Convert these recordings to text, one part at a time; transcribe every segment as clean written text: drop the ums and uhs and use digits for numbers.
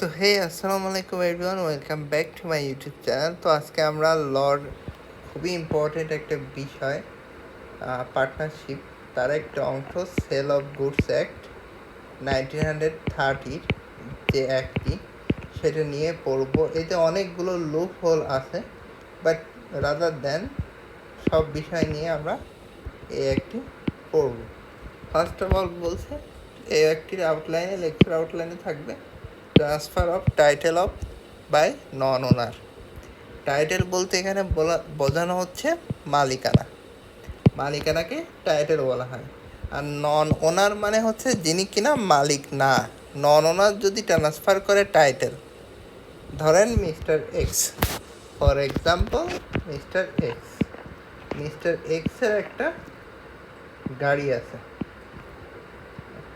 তো হে আসসালামু আলাইকুম everyone, welcome back to my YouTube channel. তো আজকে আমরা লর খুবই ইম্পর্টেন্ট একটা বিষয়, পার্টনারশিপ, তার একটা অংশ সেল অফ গুডস অ্যাক্ট 1930 যে অ্যাক্টটি, সেটা নিয়ে পড়বো। এতে অনেকগুলো লুপ হোল আছে, বাট রাদার দেন সব বিষয় নিয়ে আমরা এই অ্যাক্টটি পড়ব। ফার্স্ট অফ অল বলছে এই অ্যাক্টটির আউটলাইনে, লেকচার আউটলাইনে থাকবে transfer of title of by non owner. Title বলতে এখানে বোঝানো হচ্ছে মালিকানা, মালিকানাকে টাইটেল বলা হয়। আর নন ওনার মানে হচ্ছে যিনি কিনা মালিক না। নন ওনার যদি ট্রান্সফার করে টাইটেল, ধরেন mister x, for example mister এক্সের একটা গাড়ি আছে,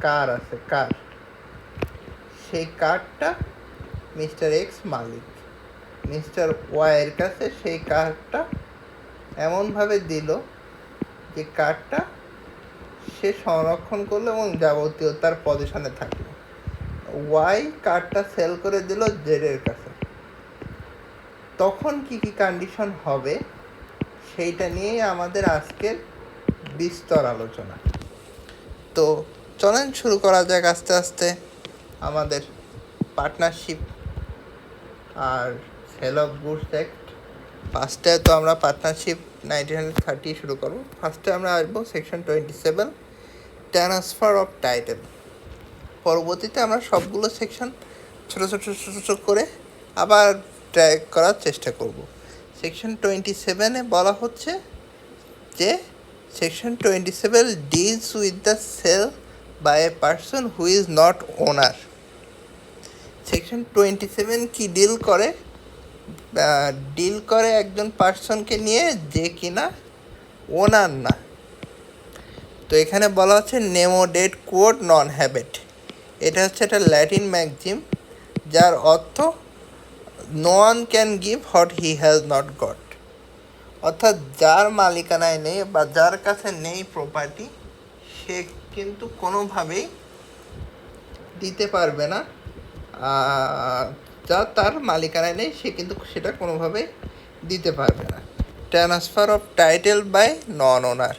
কার আছে, সেই কারটা মিস্টার এক্স মালিক। মিস্টার ওয়াইয়ের কাছে সেই কার্ডটা এমনভাবে দিল যে কার্ডটা সে সংরক্ষণ করলো এবং যাবতীয় তার পজিশনে থাকলো। ওয়াই কার্ডটা সেল করে দিল জেডের কাছে। তখন কি কি কন্ডিশন হবে সেইটা নিয়েই আমাদের আজকের বিস্তর আলোচনা। তো চলেন শুরু করা যাক আস্তে আস্তে আমাদের পার্টনারশিপ আর সেল অফ গুডস অ্যাক্ট। ফার্স্টে তো আমরা পার্টনারশিপ 1930 শুরু করবো। ফার্স্টে আমরা আসবো সেকশন 27, ট্রান্সফার অফ টাইটেল। পরবর্তীতে আমরা সবগুলো সেকশন ছোটো করে আবার ট্র্যাক করার চেষ্টা করব। সেকশন 27-এ বলা হচ্ছে যে section 27 deals with the sale by a person who is not owner. Section 27 কি ডিল করে একজন পার্সনকে নিয়ে যে কিনা ওনার না। তো এখানে বলা হচ্ছে নেমো ডেট কোড নন হ্যাবিট। এটা হচ্ছে একটা ল্যাটিন ম্যাক্সিম, যার অর্থ no one can give what he has not got. অর্থাৎ যার মালিকানায় নেই বা যার কাছে নেই প্রপার্টি, সে কিন্তু কোনোভাবেই দিতে পারবে না। যা তার মালিকানায় নেই সে কিন্তু সেটা কোনোভাবেই দিতে পারবে না। Transfer of title by non ওনার।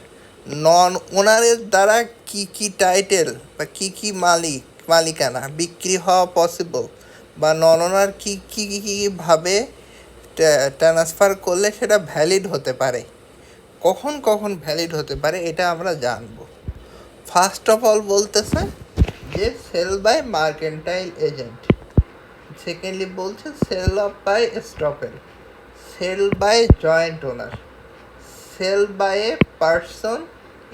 নন ওনারের দ্বারা কি কি টাইটেল বা কি কি মালিকানা বিক্রি হওয়া পসিবল, বা নন ওনার কী ভাবে ট্রান্সফার করলে সেটা ভ্যালিড হতে পারে, কখন ভ্যালিড হতে পারে, এটা আমরা জানব। ফার্স্ট অফ অল বলতেছে যে sale by mercantile agent. Secondly বলছে sale of by estoppel, sale by joint owner, sale by a person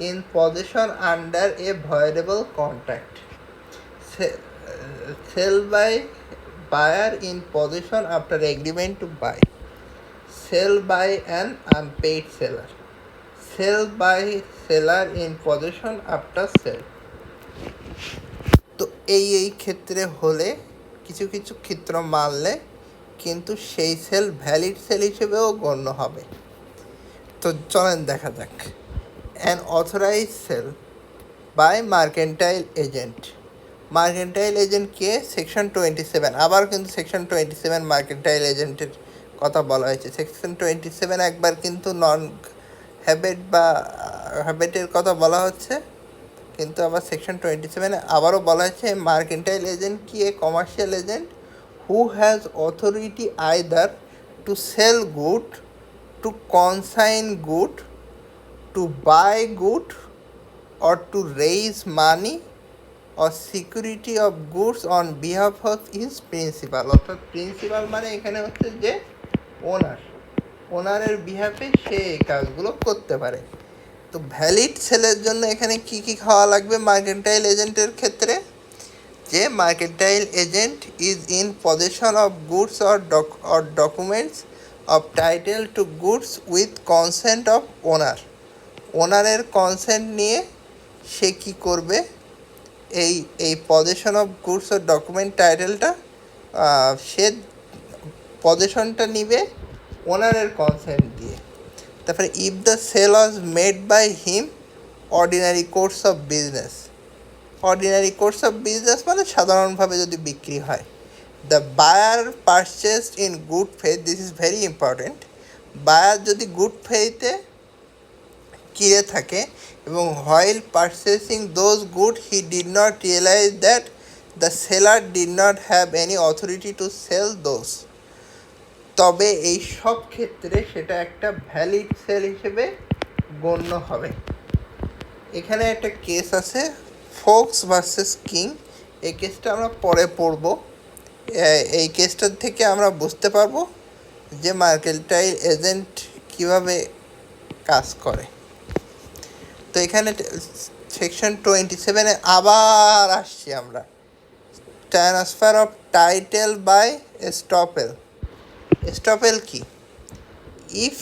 in possession under a voidable contract, sell by buyer in possession after agreement to buy, sell by an unpaid seller, sell by seller in possession after sale. তো এই ক্ষেত্রে হলে কিছু ক্ষেত্র মানলে কিন্তু সেই sell valid sell হিসেবেও গণ্য হবে। তো চলেন দেখা যাক। An authorise sale by mercantile agent. Mercantile এজেন্টকে সেকশন 27, আবার কিন্তু সেকশন 27 মার্কেন্টাইল এজেন্টের কথা বলা হয়েছে। সেকশন 27 একবার কিন্তু নন হ্যাবিট বা হ্যাবিটের কথা বলা হচ্ছে, কিন্তু আবার সেকশন 27 আবারও বলা হয়েছে মার্কেন্টাইল এজেন্ট কি a commercial agent who has authority either to sell good, to consign good, to buy good, or to raise money or security of goods on behalf of his principal. অর্থাৎ principal মানে এখানে হচ্ছে যে ওনারের বিহাফে সে এই কাজগুলো করতে পারে। তো ভ্যালিড সেলের জন্য এখানে কি খাওয়া লাগবে মার্কেন্টাইল এজেন্টের ক্ষেত্রে? যে mercantile agent is in possession of goods or documents of title to goods with consent of ওনারের কনসেন্ট নিয়ে সে কি করবে, এই পজেশন অফ গুডস ও ডকুমেন্ট টাইটেলটা সে পজেশনটা নিবে ওনারের কনসেন্ট দিয়ে। তারপরে if the sale was made by him ordinary course of business. Ordinary course of business মানে সাধারণভাবে যদি বিক্রি হয়, the buyer purchased in good faith, this is very important. Buyer যদি গুড ফেইথে কিনে থাকে এবং while purchasing those good he did not realise that the seller did not have any authority to sell those, তবে এই সব ক্ষেত্রে সেটা একটা ভ্যালিড সেল হিসেবে গণ্য হবে। এখানে একটা কেস আছে ফোক্স ভার্সেস কিং, এই কেসটা আমরা পরে পড়ব। এই কেসটার থেকে আমরা বুঝতে পারবো যে মার্কেন্টাইল এজেন্ট কিভাবে কাজ করে। তো এখানে সেকশন 27-এ আবার আসছি আমরা, transfer of title by estoppel. Estoppel কি? If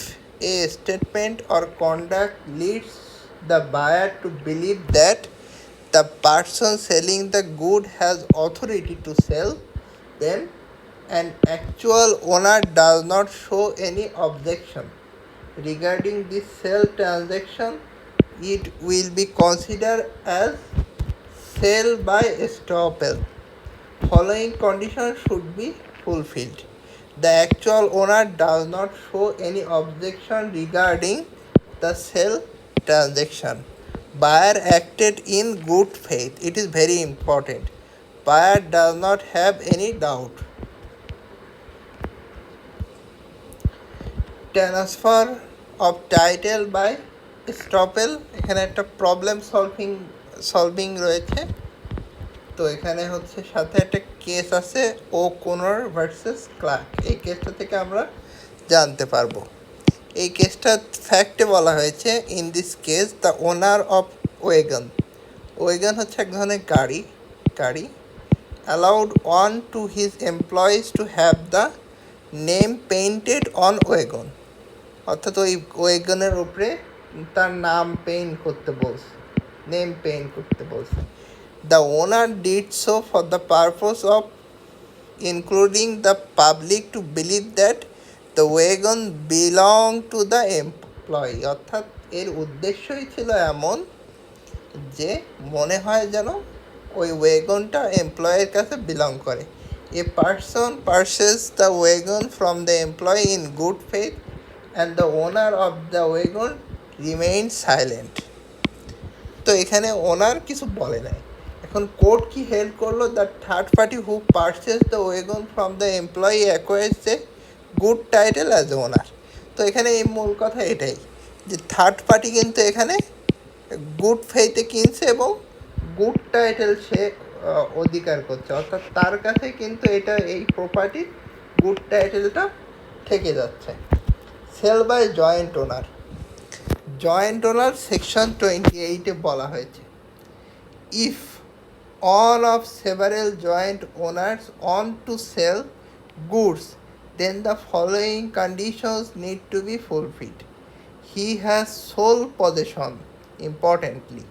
a statement or conduct leads the buyer to believe that the person selling the good has authority to sell, then an actual owner does not show any objection regarding this sale transaction, it will be considered as sale by estoppel. Following conditions should be fulfilled. The actual owner does not show any objection regarding the sale transaction. Buyer acted in good faith. It is very important. Buyer does not have any doubt. Transfer of title by estoppel, এখানে একটা problem solving রয়েছে। তো এখানে হচ্ছে সাথে একটা case আছে ও কোনর versus clerk, এই কেসটা থেকে আমরা জানতে পারবো। এই কেসটা ফ্যাক্টে বলা হয়েছে, in this case the owner of wagon, wagon হচ্ছে এক ধরনের গাড়ি allowed one to his employees to have the name painted on wagon, অর্থাৎ ওই ওয়েগনের উপরে তার নাম পেইন্ট করতে বলছে, নেম পেইন্ট করতে বলছে। The owner did so for the purpose of including the public to believe that the wagon belong to the employee, অর্থাৎ এর উদ্দেশ্যই ছিল এমন যে মনে হয় যেন ওই ওয়েগনটা এমপ্লয়ের কাছে বিলং করে। A person purchase the wagon from the employee in good faith and the owner of the wagon remain silent. তো এখানে ওনার কিছু বলে নাই। এখন কোর্ট কি হেল্প করলো, the third party who purchase the wagon from the employee acquires the good title as owner. তো এখানে এই মূল কথা এটাই যে থার্ড পার্টি কিন্তু এখানে গুড ফেইথে কিনছে এবং গুড টাইটেল সে অধিকার করছে, অর্থাৎ তার কাছে কিন্তু এটা এই প্রপার্টির গুড টাইটেলটা থেকে যাচ্ছে। Sale by joint owner, joint owner section 28-এ বলা হয়েছে, if one of several joint owners on to sell goods then the following conditions need to be fulfilled. He has sole possession, importantly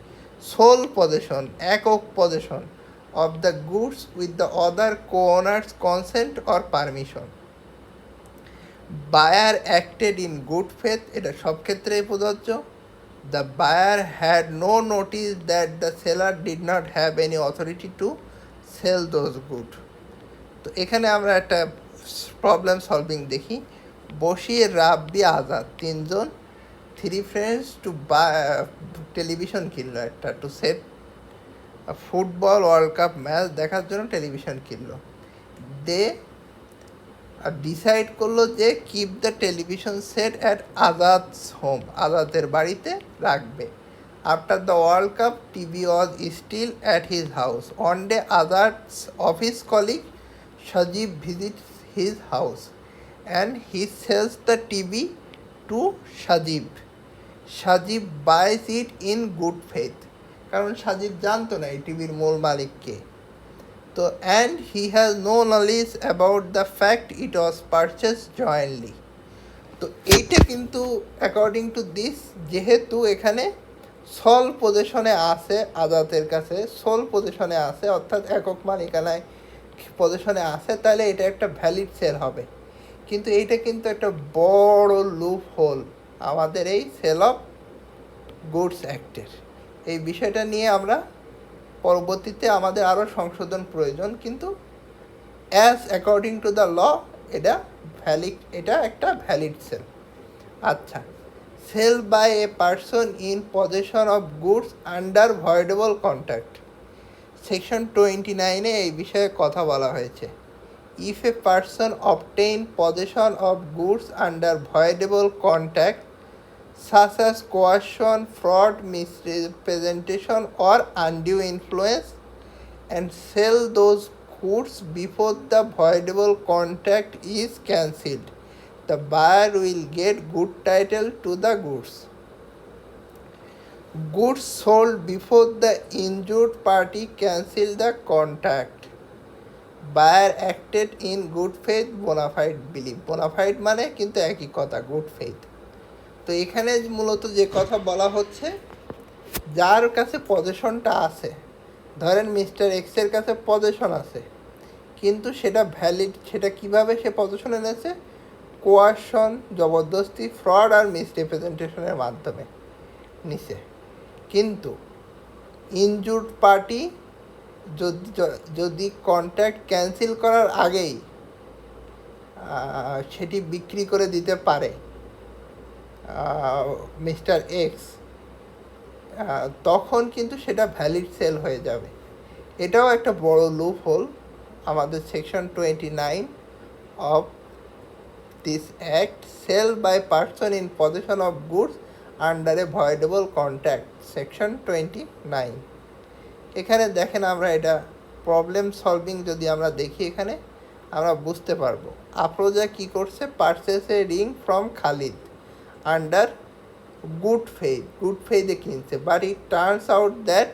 sole possession, একক possession of the goods with the other co-owners consent or permission. Buyer acted in good faith, এটা সব ক্ষেত্রেই প্রযোজ্য। The buyer had no notice that the seller did not have any authority to sell those goods. তো এখানে আমরা একটা problem solving দেখি। বশির, রাব্বি, আজাদ তিনজন থ্রি ফ্রেন্ডস টু টেলিভিশন কিনলো একটা, to set football world cup match দেখার জন্য টেলিভিশন কিনলো। দে ডিসাইড করলো যে keep the television set at Azad's home, আজাদের বাড়িতে রাখবে। After the world cup TV was still at his house. One day Azad's office colleague Sajib visits his house and he sells the TV to Sajib. Sajib buys it in good faith, কারণ সাজিব জানতো না এই টিভির মূল মালিক কে। তো and he has no knowledge about the fact it was purchased jointly. তো এইটা কিন্তু অ্যাকর্ডিং টু দিস, যেহেতু এখানে সোল পজিশনে আছে, আজাদের কাছে সোল পজিশনে আছে, অর্থাৎ একক মালিকানায় পজিশনে আছে, তাহলে এটা একটা ভ্যালিড সেল হবে। কিন্তু এইটা কিন্তু একটা বড় লুপ হোল আমাদের এই সেল অফ গুডস অ্যাক্টের। এই বিষয়টা নিয়ে আমরা পরবর্তীতে আমাদের আরও সংশোধন প্রয়োজন, কিন্তু as according to the law এটা একটা ভ্যালিড সেল। আচ্ছা, sale by a person in possession of goods under voidable contract. Section 29-এ এই বিষয়ে কথা বলা হয়েছে। If a person obtain possession of goods under voidable contract such as coercion, fraud, misrepresentation or undue influence and sell those goods before the voidable contract is cancelled, the buyer will get good title to the goods. Goods sold before the injured party cancel the contract. Buyer acted in good faith bona fide belief. Bona fide মানে কিন্তু একই কথা, good faith। তো এখানে মূলত যে কথা বলা হচ্ছে, যার কাছে পজেশনটা আছে, ধরেন মিস্টার এক্সের কাছে পজেশন আছে, কিন্তু সেটা ভ্যালিড, সেটা কিভাবে সে পজেশন এনেছে? কোয়ারশন, জবরদস্তি, ফ্রড আর মিসরিপ্রেজেন্টেশনের মাধ্যমে নিছে। কিন্তু ইনজুর্ড পার্টি যদি কন্ট্রাক্ট ক্যান্সেল করার আগেই সেটি বিক্রি করে দিতে পারে মিস্টার এক্স, তখন কিন্তু সেটা ভ্যালিড সেল হয়ে যাবে। এটাও একটা বড় লুপ হোল আমাদের section 29 of this act, sale by person in possession of goods under a voidable contract, section 29। এখানে দেখেন, আমরা এটা প্রবলেম সলভিং যদি আমরা দেখি, এখানে আমরা বুঝতে পারবো আফরোজা কি করছে, purchase a ring from Khalid under good ফেইথে কিনছে, but it turns out that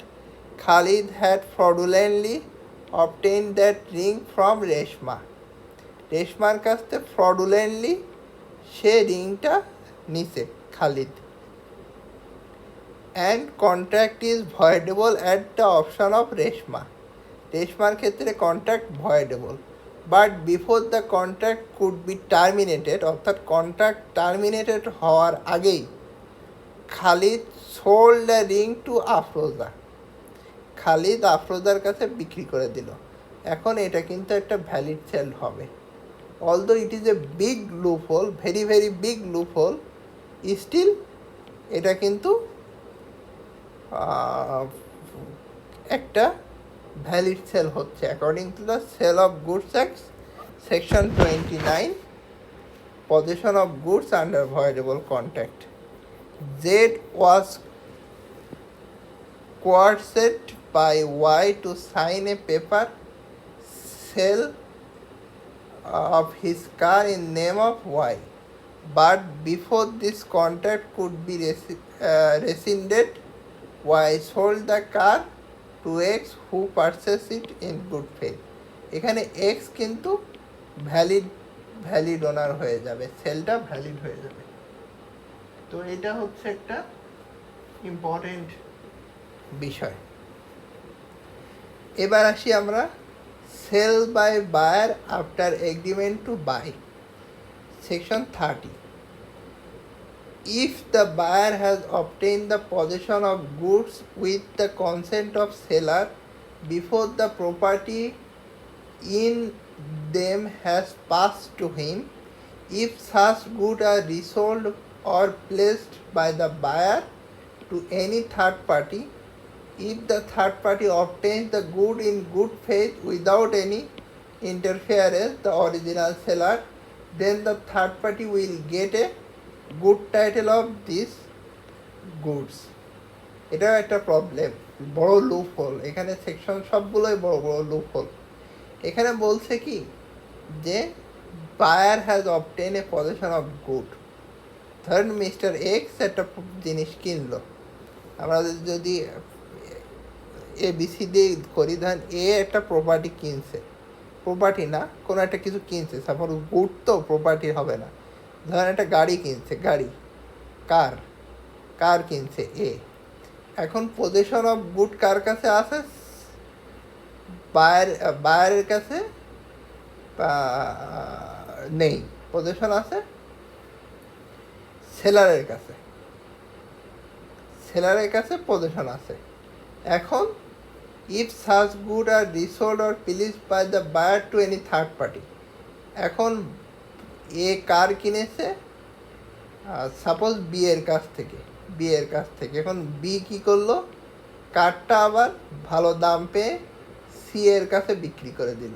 Khalid had fraudulently obtain that ring from রেশমার কাছ থেকে ফ্রডুলেন্টলি সে রিংটা নিছে Khalid. And contract is voidable at the option of রেশমার ক্ষেত্রে contract voidable, but before the contract could be terminated, অর্থাৎ কন্ট্রাক্ট টার্মিনেটেড হওয়ার আগেই Khalid sold the ring to Afroza, Khalid আফরোজার কাছে বিক্রি করে দিল। এখন এটা কিন্তু একটা ভ্যালিড সেল হবে। Although it is a big loophole, very very big loophole, still এটা কিন্তু একটা ভ্যালিড সেল হচ্ছে according to the sale of goods act, section 29, possession of goods under voidable contract. Z was coerced by Y to sign a paper sale of his car in name of Y, but before this contract could be rescinded, Y sold the car to X who purchased it in good faith. এখানে X কিন্তু valid ওনার হয়ে যাবে, সেলটা valid হয়ে যাবে। তো এটা হচ্ছে একটা ইম্পর্টেন্ট বিষয়। এবার আসি আমরা sale by buyer after agreement to buy, section 30। If the buyer has obtain the possession of goods with the consent of seller before the property in them has passed to him, if such good are resold or placed by the buyer to any third party, if the third party obtains the good in good faith without any interference the original seller, then the third party will get a good title of these goods. এটাও একটা problem, বড় loop whole. এখানে section সবগুলোই বড় বড় loop whole. এখানে বলছে কি যে buyer has obtain a possession of good, ধরেন মিস্টার এক্স একটা জিনিস কিনলো, আমরা যদি ABC দিয়ে করি, ধরেন এ একটা প্রপার্টি কিনছে, প্রপার্টি না, কোনো একটা কিছু কিনছে, সাপোজ গুড তো প্রপার্টি হবে না, ধরেন একটা গাড়ি কিনছে, কার কিনছে এ। এখন পজেশন অফ গুড কার কাছে আছে? বায়ারের কাছে নেই, পজেশন আছে সেলারের কাছে, পজিশন আছে। এখন if such goods are resold or pillaged by the buyer to any third party. এখন এ কার কিনেছে, সাপোজ বি এর কাছ থেকে এখন বি কী করলো, কারটা আবার ভালো দাম পেয়ে সি এর কাছে বিক্রি করে দিল,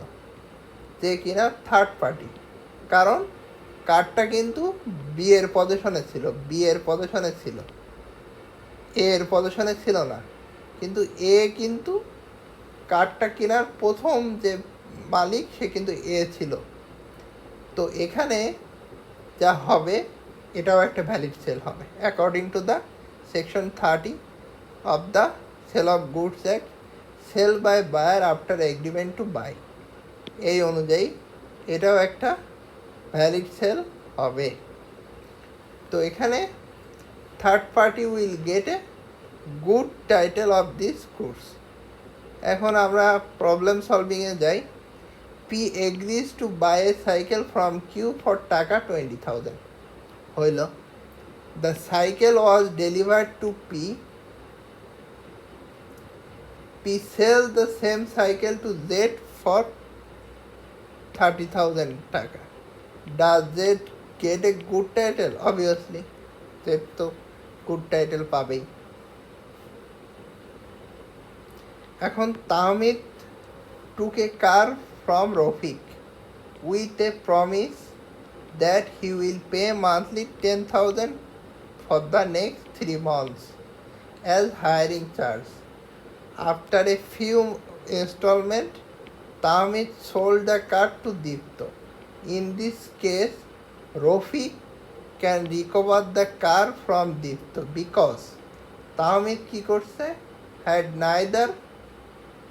যে কিনা থার্ড পার্টি। কারণ কারটা কিন্তু বি এর পজিশনে ছিল, এ এর পজিশনে ছিল না, কিন্তু এ কিন্তু কারটা কেনার প্রথম যে মালিক সে কিন্তু এ ছিল। তো এখানে যা হবে এটাও একটা ভ্যালিড সেল হবে according to the section 30 of the sale of goods act, sale by buyer after agreement to buy. এই অনুযায়ী এটাও একটা ভ্যালিড সেল হবে। তো এখানে third party will get a good title of this goods. এখন আমরা প্রবলেম সলভিংয়ে যাই। P agrees to buy a cycle from Q for টাকা 20,000 হইল। The cycle was delivered to P. P sell the same cycle to Z for 30,000 টাকা। Does Z get a good title? Obviously Z তো good title পাবেই। এখন Tahmid took a car from Rafik with a promise that he will pay monthly 10,000 for the next 3 months as hiring charge. After a few installments, Tahmid sold the car to Dipto. In this case, Rafik can recover the car from Dipto because Tahmid কি করছে, had neither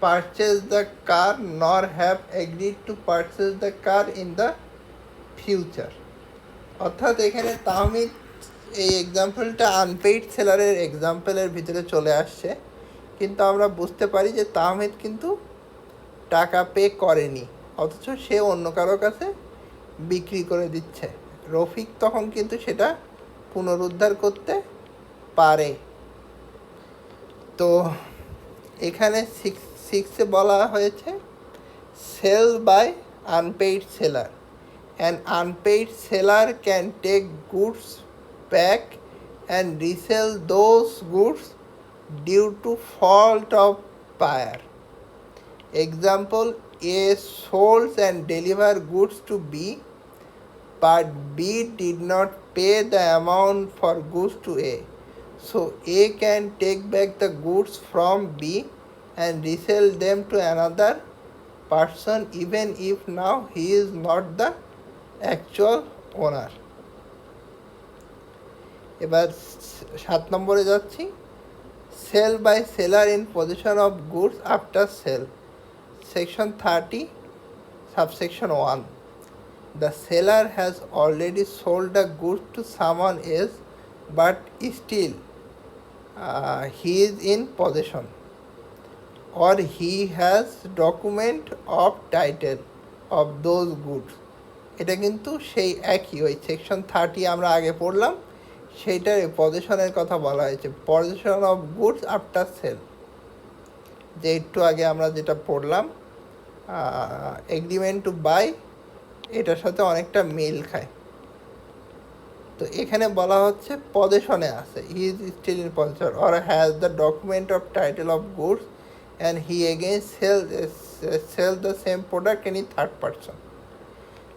purchase the car nor have agreed to purchase the car in the future. অর্থাৎ এখানে তাহমিদ এই এক্সাম্পলটা unpaid সেলারের এক্সাম্পলের ভিতরে চলে আসছে, কিন্তু আমরা বুঝতে পারি যে তাহমিদ কিন্তু টাকা পে করেনি, অথচ সে অন্য কারো কাছে বিক্রি করে দিচ্ছে। রফিক তখন কিন্তু সেটা পুনরুদ্ধার করতে পারে। তো এখানে 6 বলা হয়েছে sale by unpaid seller. An unpaid seller can take goods back and resell those goods due to fault of buyer. Example, A sold and deliver goods to B, but B did not pay the amount for goods to A, so A can take back the goods from B and resell them to another person even if now he is not the actual owner. এবার 7 নম্বরে যাচ্ছি। Sale by seller in possession of goods after sale, section 30 subsection 1। The seller has already sold the goods to someone else but still he is in possession, or he has document of title of those goods। এটা কিন্তু সেই একই, ওই section 30 আমরা আগে পড়লাম সেইটার পজিশনের কথা বলা হয়েছে, position of goods after sell, যে একটু আগে আমরা যেটা পড়লাম এগ্রিমেন্ট টু বাই, এটার সাথে অনেকটা মিল খায়। তো এখানে বলা হচ্ছে পজিশনে আছে, he is still in possession or has the document of title of goods and he again sell the same product any third person.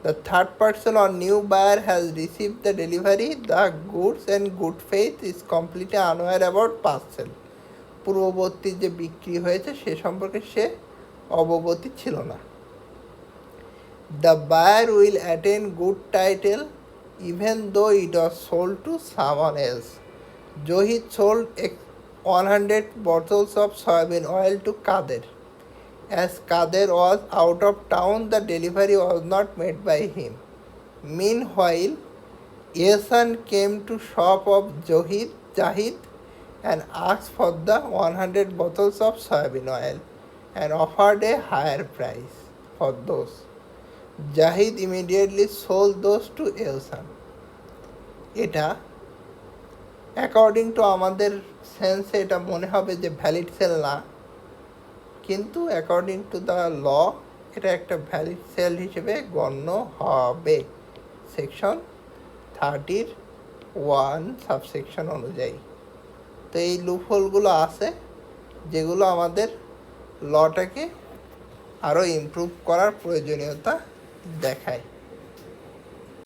The third person or new buyer has receive the delivery the goods and good faith is completely unaware about past sale. পূর্ববর্তী যে বিক্রি হয়েছে সে সম্পর্কে সে অবগত ছিল না। The buyer will attain good title even though it was sold to someone else. Johid sold 100 bottles of soybean oil to Kader. As Kader was out of town, the delivery was not made by him. Meanwhile, Ehsan came to shop of Jahid and asked for the 100 bottles of soybean oil and offered a higher price for those. Zahid immediately sold those to Ehsan. এটা according two আমাদের সেন্সে এটা মনে হবে যে valid sell না, কিন্তু according to the law এটা একটা ভ্যালিড সেল হিসেবে গণ্য হবে সেকশন 31 সাবসেকশন অনুযায়ী। তো এই লুপহোলগুলো আছে যেগুলো আমাদের লটাকে আরও ইমপ্রুভ করার প্রয়োজনীয়তা দেখায়।